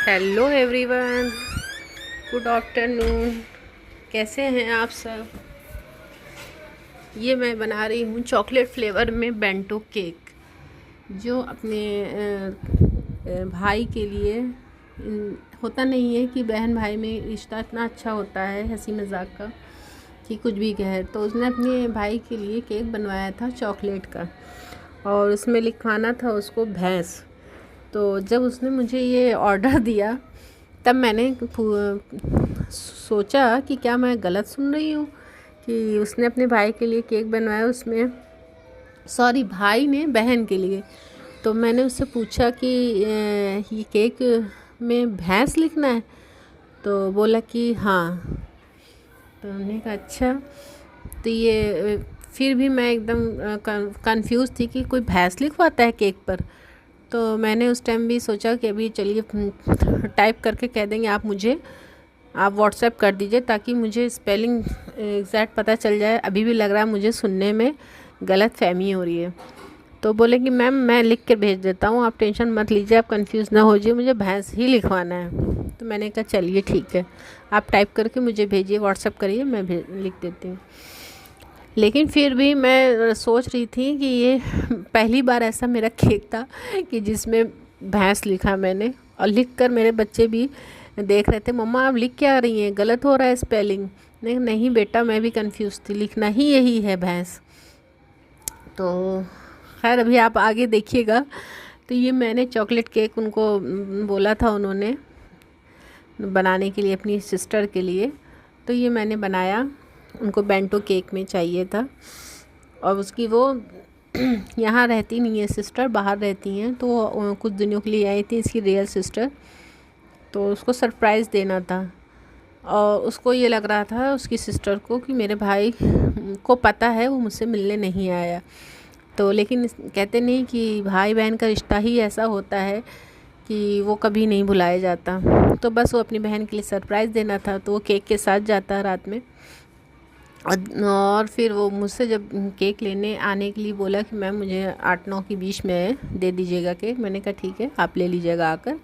Hello everyone, good afternoon. कैसे हैं आप सब? ये मैं बना रही हूँ चॉकलेट फ्लेवर में बेंटो केक, जो अपने भाई के लिए होता नहीं है कि बहन भाई में रिश्ता इतना अच्छा होता है हंसी मजाक का कि कुछ भी कहे। तो उसने अपने भाई के लिए केक बनवाया था चॉकलेट का, और उसमें लिखवाना था उसको भैंस। तो जब उसने मुझे ये ऑर्डर दिया तब मैंने सोचा कि क्या मैं गलत सुन रही हूँ कि उसने अपने भाई के लिए केक बनवाया, उसमें सॉरी भाई ने बहन के लिए। तो मैंने उससे पूछा कि ये केक में भैंस लिखना है? तो बोला कि हाँ। तो हमने कहा अच्छा। तो ये फिर भी मैं एकदम कंफ्यूज थी कि कोई भैंस लिखवाता है केक पर। तो मैंने उस टाइम भी सोचा कि अभी चलिए टाइप करके कह देंगे आप व्हाट्सएप कर दीजिए ताकि मुझे स्पेलिंग एग्जैक्ट पता चल जाए। अभी भी लग रहा है मुझे सुनने में गलत फहमी हो रही है। तो बोले कि मैम मैं लिख कर भेज देता हूँ, आप टेंशन मत लीजिए, आप कंफ्यूज ना हो जाइए, मुझे भैंस ही लिखवाना है। तो मैंने कहा चलिए ठीक है, आप टाइप करके मुझे भेजिए, व्हाट्सएप करिए, मैं लिख देती हूँ। लेकिन फिर भी मैं सोच रही थी कि ये पहली बार ऐसा मेरा केक था कि जिसमें भैंस लिखा मैंने, और लिख कर मेरे बच्चे भी देख रहे थे, मम्मा आप लिख क्या रही हैं, गलत हो रहा है स्पेलिंग। नहीं बेटा, मैं भी कंफ्यूज थी, लिखना ही यही है भैंस। तो खैर अभी आप आगे देखिएगा। तो ये मैंने चॉकलेट केक उनको बोला था उन्होंने बनाने के लिए अपनी सिस्टर के लिए। तो ये मैंने बनाया, उनको बेंटो केक में चाहिए था। और उसकी वो यहाँ रहती नहीं है सिस्टर, बाहर रहती हैं, तो कुछ दिनों के लिए आई थी इसकी रियल सिस्टर। तो उसको सरप्राइज़ देना था, और उसको ये लग रहा था उसकी सिस्टर को कि मेरे भाई को पता है वो मुझसे मिलने नहीं आया। तो लेकिन कहते नहीं कि भाई बहन का रिश्ता ही ऐसा होता है कि वो कभी नहीं भुलाया जाता। तो बस वो अपनी बहन के लिए सरप्राइज़ देना था, तो वो केक के साथ जाता रात में। और फिर वो मुझसे जब केक लेने आने के लिए बोला कि मैम मुझे 8-9 के बीच में दे दीजिएगा केक। मैंने कहा ठीक है, आप ले लीजिएगा आकर।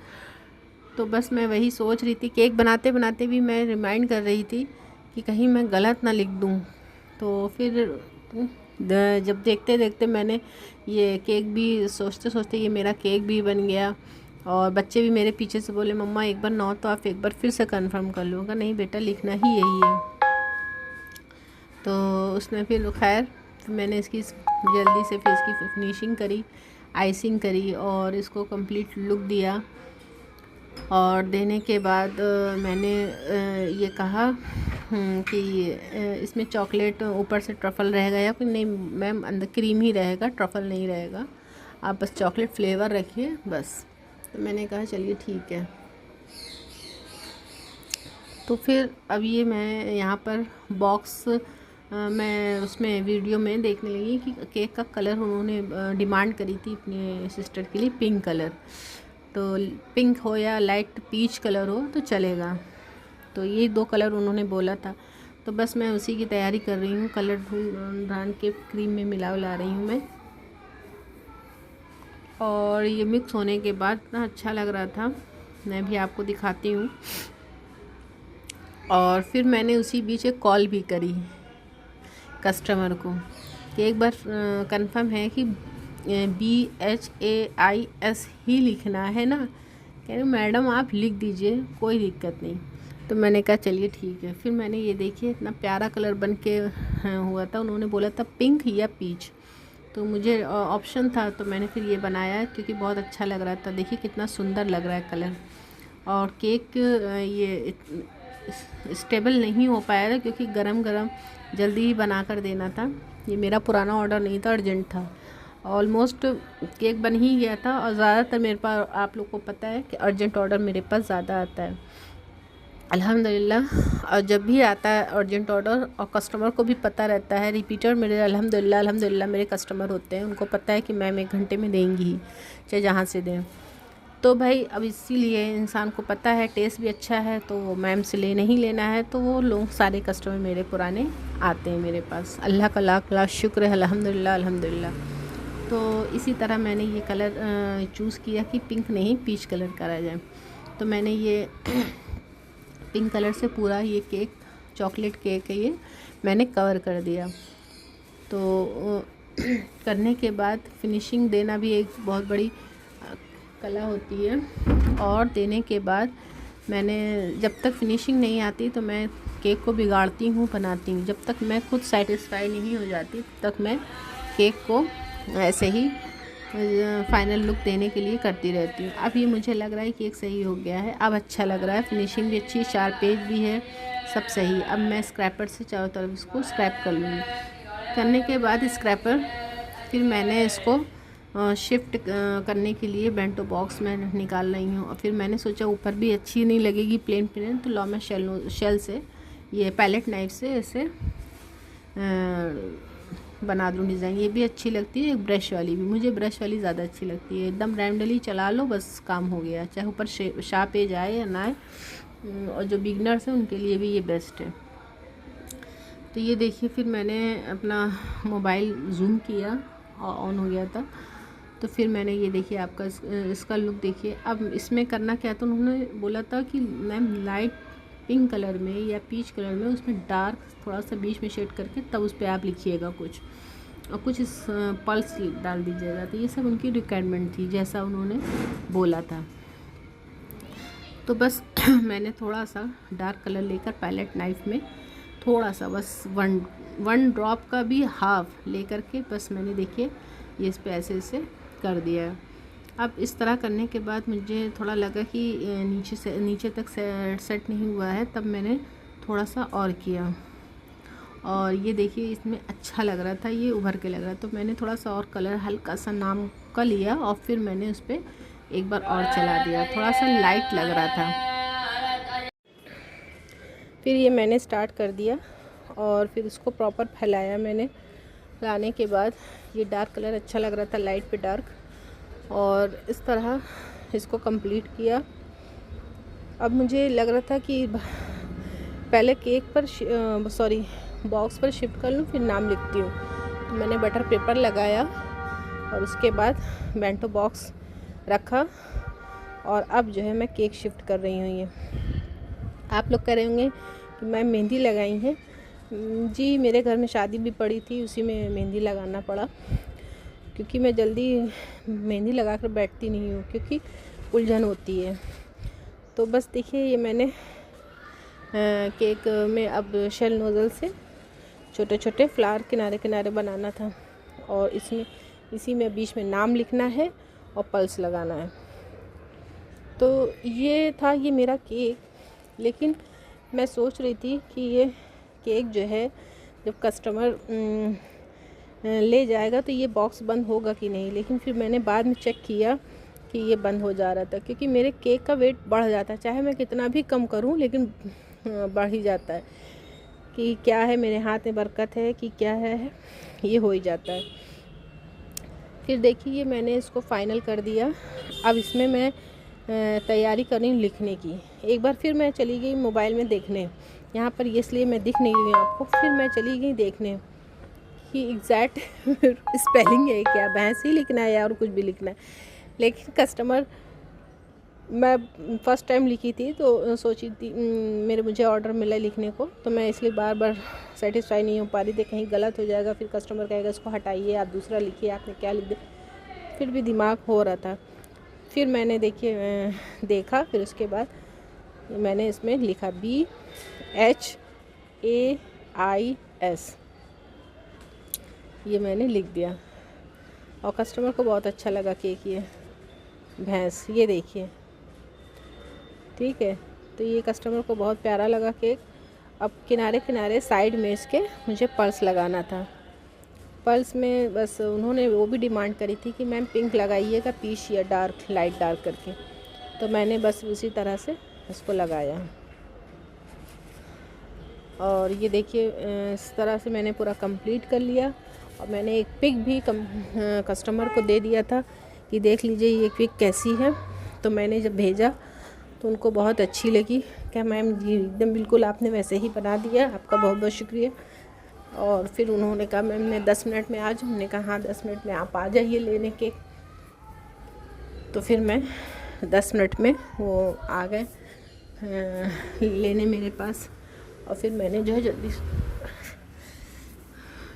तो बस मैं वही सोच रही थी, केक बनाते बनाते भी मैं रिमाइंड कर रही थी कि कहीं मैं गलत ना लिख दूँ। तो फिर जब देखते देखते मैंने ये केक भी सोचते सोचते ये मेरा केक भी बन गया। और बच्चे भी मेरे पीछे से बोले मम्मा एक बार नौ तो आप एक बार फिर से कंफर्म कर लो। नहीं बेटा, लिखना ही यही है। तो उसने फिर खैर मैंने इसकी जल्दी से फिर इसकी फिनिशिंग करी, आइसिंग करी और इसको कंप्लीट लुक दिया। और देने के बाद मैंने ये कहा कि इसमें चॉकलेट ऊपर से ट्रफ़ल रहेगा या फिर नहीं मैम, अंदर क्रीम ही रहेगा, ट्रफ़ल नहीं रहेगा, आप बस चॉकलेट फ्लेवर रखिए बस। तो मैंने कहा चलिए ठीक है। तो फिर अब ये मैं यहाँ पर बॉक्स मैं उसमें वीडियो में देखने लगी कि केक का कलर उन्होंने डिमांड करी थी अपने सिस्टर के लिए पिंक कलर। तो पिंक हो या लाइट पीच कलर हो तो चलेगा। तो ये 2 कलर उन्होंने बोला था। तो बस मैं उसी की तैयारी कर रही हूँ, कलर ढूंढ के क्रीम में मिला रही हूँ मैं। और ये मिक्स होने के बाद इतना अच्छा लग रहा था, मैं भी आपको दिखाती हूँ। और फिर मैंने उसी बीच एक कॉल भी करी कस्टमर को कि एक बार कंफर्म है कि BHAIS ही लिखना है ना? कह रहे मैडम आप लिख दीजिए, कोई दिक्कत नहीं। तो मैंने कहा चलिए ठीक है। फिर मैंने ये देखिए इतना प्यारा कलर बन के हुआ था। उन्होंने बोला था पिंक या पीच, तो मुझे ऑप्शन था, तो मैंने फिर ये बनाया क्योंकि बहुत अच्छा लग रहा था। देखिए कितना सुंदर लग रहा है कलर। और केक ये स्टेबल नहीं हो पाया था क्योंकि गरम गरम जल्दी ही बना कर देना था। ये मेरा पुराना ऑर्डर नहीं था, अर्जेंट था। ऑलमोस्ट केक बन ही गया था। और ज़्यादातर मेरे पास, आप लोग को पता है कि अर्जेंट ऑर्डर मेरे पास ज़्यादा आता है अल्हम्दुलिल्लाह। और जब भी आता है अर्जेंट ऑर्डर और कस्टमर को भी पता रहता है, रिपीटर मेरे अल्हम्दुलिल्लाह मेरे कस्टमर होते हैं, उनको पता है कि मैम 1 घंटे में देंगी ही, चाहे जहाँ से दें। तो भाई अब इसीलिए इंसान को पता है टेस्ट भी अच्छा है, तो वो मैम से नहीं लेना है, तो वो लोग सारे कस्टमर मेरे पुराने आते हैं मेरे पास। अल्लाह का लाख लाख शुक्र है, अल्हम्दुलिल्लाह। तो इसी तरह मैंने ये कलर चूज़ किया कि पिंक नहीं पीच कलर करा जाए। तो मैंने ये पिंक कलर से पूरा ये केक, चॉकलेट केक है ये, मैंने कवर कर दिया। तो करने के बाद फिनिशिंग देना भी एक बहुत बड़ी कला होती है। और देने के बाद मैंने, जब तक फिनिशिंग नहीं आती तो मैं केक को बिगाड़ती हूँ, बनाती हूँ। जब तक मैं खुद सेटिस्फाई नहीं हो जाती तब तक मैं केक को ऐसे ही फाइनल लुक देने के लिए करती रहती हूँ। अब ये मुझे लग रहा है केक सही हो गया है, अब अच्छा लग रहा है, फिनिशिंग भी अच्छी, शार्प एज भी है, सब सही। अब मैं स्क्रैपर से चारों तरफ इसको स्क्रैप कर लूँगी। करने के बाद स्क्रैपर फिर मैंने इसको शिफ्ट करने के लिए बेंटो बॉक्स में निकाल रही हूँ। और फिर मैंने सोचा ऊपर भी अच्छी नहीं लगेगी प्लेन प्लेन, तो लो मैं शेल से, ये पैलेट नाइफ से ऐसे बना दूँ डिज़ाइन। ये भी अच्छी लगती है, एक ब्रश वाली भी, मुझे ब्रश वाली ज़्यादा अच्छी लगती है। एकदम रैंडमली चला लो, बस काम हो गया, चाहे ऊपर शार्प एज आए या ना आए। और जो बिगनर्स हैं उनके लिए भी ये बेस्ट है। तो ये देखिए, फिर मैंने अपना मोबाइल जूम किया और ऑन हो गया था। तो फिर मैंने ये देखिए आपका इसका लुक देखिए। अब इसमें करना क्या था, उन्होंने बोला था कि मैम लाइट पिंक कलर में या पीच कलर में, उसमें डार्क थोड़ा सा बीच में शेड करके तब उस पर आप लिखिएगा कुछ, और कुछ इस पल्स डाल दीजिएगा। तो ये सब उनकी रिक्वायरमेंट थी, जैसा उन्होंने बोला था। तो बस मैंने थोड़ा सा डार्क कलर लेकर पैलेट नाइफ में थोड़ा सा, बस वन ड्रॉप का भी हाफ लेकर के बस मैंने देखिए ये इस पे ऐसे ऐसे कर दिया है। अब इस तरह करने के बाद मुझे थोड़ा लगा कि नीचे तक सेट नहीं हुआ है, तब मैंने थोड़ा सा और किया। और ये देखिए इसमें अच्छा लग रहा था, ये उभर के लग रहा, तो मैंने थोड़ा सा और कलर हल्का सा नाम का लिया और फिर मैंने उस पर एक बार और चला दिया, थोड़ा सा लाइट लग रहा था। फिर ये मैंने स्टार्ट कर दिया और फिर इसको प्रॉपर फैलाया मैंने। फैलाने के बाद ये डार्क कलर अच्छा लग रहा था, लाइट पे डार्क, और इस तरह इसको कंप्लीट किया। अब मुझे लग रहा था कि पहले केक पर बॉक्स पर शिफ्ट कर लूँ, फिर नाम लिखती हूँ। तो मैंने बटर पेपर लगाया और उसके बाद बेंटो बॉक्स रखा, और अब जो है मैं केक शिफ्ट कर रही हूँ। ये आप लोग कह रहे होंगे कि मैं मेहंदी लगाई है। जी, मेरे घर में शादी भी पड़ी थी, उसी में मेहंदी लगाना पड़ा, क्योंकि मैं जल्दी मेहंदी लगा कर बैठती नहीं हूँ, क्योंकि उलझन होती है। तो बस देखिए, ये मैंने केक में अब शेल नोज़ल से छोटे छोटे फ्लावर किनारे किनारे बनाना था, और इसी में बीच में नाम लिखना है और पल्स लगाना है। तो ये था ये मेरा केक। लेकिन मैं सोच रही थी कि ये केक जो है जब कस्टमर ले जाएगा तो ये बॉक्स बंद होगा कि नहीं। लेकिन फिर मैंने बाद में चेक किया कि ये बंद हो जा रहा था, क्योंकि मेरे केक का वेट बढ़ जाता है, चाहे मैं कितना भी कम करूं लेकिन बढ़ ही जाता है। कि क्या है, मेरे हाथ में बरकत है कि क्या है, ये हो ही जाता है। फिर देखिए मैंने इसको फाइनल कर दिया। अब इसमें मैं तैयारी कर रही हूँ लिखने की। एक बार फिर मैं चली गई मोबाइल में देखने, यहाँ पर इसलिए मैं दिख नहीं रही आपको। फिर मैं चली गई देखने कि एग्जैक्ट स्पेलिंग है क्या, भैंस ही लिखना है या और कुछ भी लिखना है। लेकिन कस्टमर, मैं फ़र्स्ट टाइम लिखी थी तो सोची थी मुझे ऑर्डर मिला लिखने को, तो मैं इसलिए बार बार सेटिस्फाई नहीं हो पा रही थी, कहीं गलत हो जाएगा, फिर कस्टमर कहेगा इसको हटाइए, आप दूसरा लिखिए, आपने क्या लिख दिया। फिर भी दिमाग हो रहा था। फिर मैंने देखा, फिर उसके बाद मैंने इसमें लिखा BHAIS, ये मैंने लिख दिया। और कस्टमर को बहुत अच्छा लगा केक, ये भैंस, ये देखिए, ठीक है। तो ये कस्टमर को बहुत प्यारा लगा केक। अब किनारे किनारे साइड में इसके मुझे पर्स लगाना था। पर्स में बस उन्होंने वो भी डिमांड करी थी कि मैम पिंक लगाइएगा, पीच या डार्क, लाइट डार्क करके। तो मैंने बस उसी तरह से इसको लगाया। और ये देखिए इस तरह से मैंने पूरा कंप्लीट कर लिया। और मैंने एक पिक भी कस्टमर को दे दिया था कि देख लीजिए ये पिक कैसी है। तो मैंने जब भेजा तो उनको बहुत अच्छी लगी। क्या मैम जी, एकदम बिल्कुल आपने वैसे ही बना दिया, आपका बहुत बहुत शुक्रिया। और फिर उन्होंने कहा मैम मैं 10 मिनट में आ जाऊँ। हमने कहा हाँ 10 मिनट में आप आ जाइए लेने के। तो फिर मैं 10 मिनट में वो आ गए लेने मेरे पास। और फिर मैंने जो है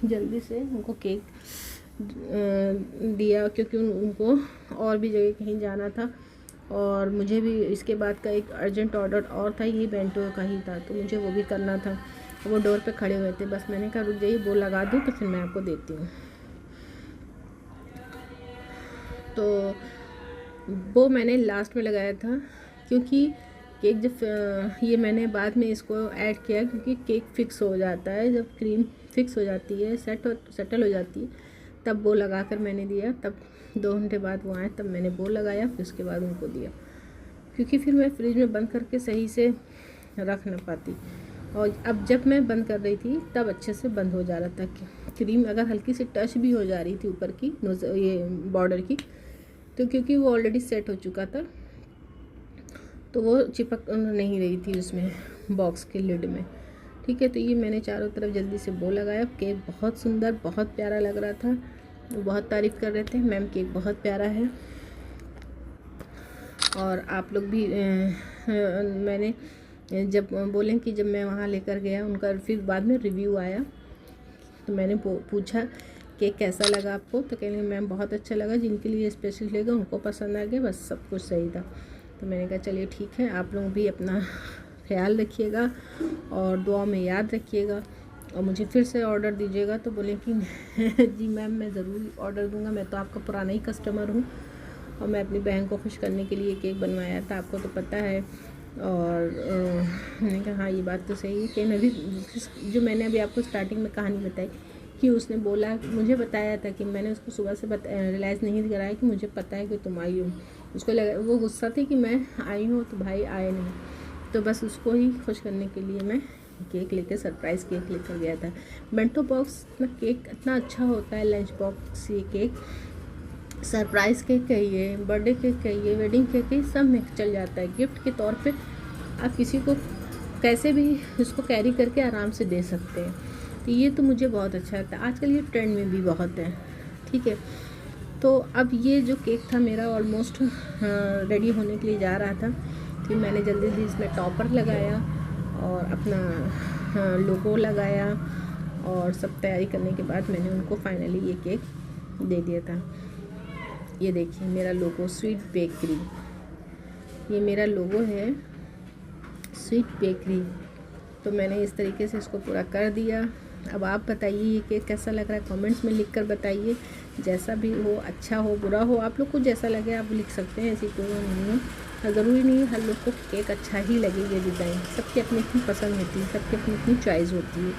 जल्दी से उनको केक दिया, क्योंकि उनको और भी जगह कहीं जाना था और मुझे भी इसके बाद का एक अर्जेंट ऑर्डर और था, ये बेंटो का ही था, तो मुझे वो भी करना था। वो डोर पे खड़े हुए थे, बस मैंने कहा रुक जाइए, वो लगा दूँ तो फिर मैं आपको देती हूँ। तो वो मैंने लास्ट में लगाया था, क्योंकि केक जब ये मैंने बाद में इसको ऐड किया, क्योंकि केक फिक्स हो जाता है, जब क्रीम फिक्स हो जाती है, सेटल हो जाती है, तब वो लगा कर मैंने दिया। तब 2 घंटे बाद वो आए, तब मैंने वो लगाया, फिर उसके बाद उनको दिया, क्योंकि फिर मैं फ्रिज में बंद करके सही से रख ना पाती। और अब जब मैं बंद कर रही थी तब अच्छे से बंद हो जा रहा था। क्रीम अगर हल्की सी टच भी हो जा रही थी ऊपर की ये बॉर्डर की, तो क्योंकि वो ऑलरेडी सेट हो चुका था, तो वो चिपक नहीं रही थी उसमें बॉक्स के लिड में। ठीक है, तो ये मैंने चारों तरफ जल्दी से वो लगाया। केक बहुत सुंदर, बहुत प्यारा लग रहा था, वो बहुत तारीफ़ कर रहे थे, मैम केक बहुत प्यारा है। और आप लोग भी मैंने जब बोलें कि जब मैं वहाँ लेकर गया, उनका फिर बाद में रिव्यू आया, तो मैंने पूछा केक कैसा लगा आपको, तो कह रहे मैम बहुत अच्छा लगा, जिनके लिए स्पेशल लेगा उनको पसंद आ गया, बस सब कुछ सही था। तो मैंने कहा चलिए ठीक है, आप लोग भी अपना ख्याल रखिएगा और दुआ में याद रखिएगा और मुझे फिर से ऑर्डर दीजिएगा। तो बोले कि जी मैम मैं ज़रूर ऑर्डर दूंगा, मैं तो आपका पुराना ही कस्टमर हूँ और मैं अपनी बहन को खुश करने के लिए केक बनवाया था, आपको तो पता है। और मैंने कहा हाँ ये बात तो सही है। कि अभी जो मैंने अभी आपको स्टार्टिंग में कहानी बताई कि उसने बोला, मुझे बताया था कि मैंने उसको सुबह से रियलाइज़ नहीं कराया कि मुझे पता है कि तुम आई हो। उसको लगा, वो गुस्सा थी कि मैं आई हूँ तो भाई आए नहीं, तो बस उसको ही खुश करने के लिए मैं केक लेकर सरप्राइज़ केक लेकर गया था। बेंटो बॉक्स में केक इतना अच्छा होता है, लंच बॉक्स ये केक, सरप्राइज़ केक कहिए, बर्थडे केक कहिए, वेडिंग केक कहिए, सब में चल जाता है। गिफ्ट के तौर पे आप किसी को कैसे भी इसको कैरी करके आराम से दे सकते हैं, तो ये तो मुझे बहुत अच्छा लगता है। आजकल ये ट्रेंड में भी बहुत है। ठीक है, तो अब ये जो केक था मेरा ऑलमोस्ट रेडी होने के लिए जा रहा था, फिर मैंने जल्दी जल्दी इसमें टॉपर लगाया और अपना लोगो लगाया और सब तैयारी करने के बाद मैंने उनको फाइनली ये केक दे दिया था। ये देखिए मेरा लोगो स्वीट बेकरी, ये मेरा लोगो है स्वीट बेकरी। तो मैंने इस तरीके से इसको पूरा कर दिया। अब आप बताइए ये केक कैसा लग रहा है, कमेंट्स में लिख कर बताइए। जैसा भी हो, अच्छा हो बुरा हो, आप लोग को जैसा लगे आप लिख सकते हैं, ऐसी कोई नहीं है। ज़रूरी नहीं है हर लोग को केक अच्छा ही लगे, ये डिज़ाइन सबकी अपनी अपनी पसंद होती है, सबकी अपनी अपनी चॉइस होती है।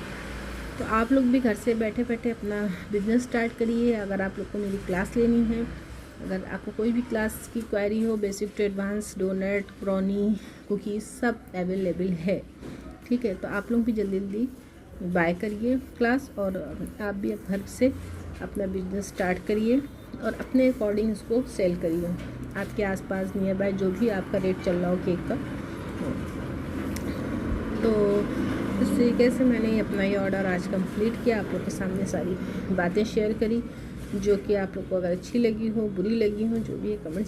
तो आप लोग भी घर से बैठे बैठे अपना बिज़नेस स्टार्ट करिए। अगर आप लोग को मेरी क्लास लेनी है, अगर आपको कोई भी क्लास की क्वेरी हो, basic to advance, donut, brownie, cookies सब अवेलेबल है। ठीक है, तो आप लोग भी जल्दी जल्दी बाय करिए क्लास और आप भी घर से अपना बिजनेस स्टार्ट करिए और अपने अकॉर्डिंग इसको सेल करिए। आपके आसपास नियर बाय जो भी आपका रेट चल रहा हो केक का, तो इस तरीके से मैंने अपना ये ऑर्डर आज कंप्लीट किया। आप लोग के सामने सारी बातें शेयर करी, जो कि आप लोग को अगर अच्छी लगी हो, बुरी लगी हो, जो भी है कमेंट्स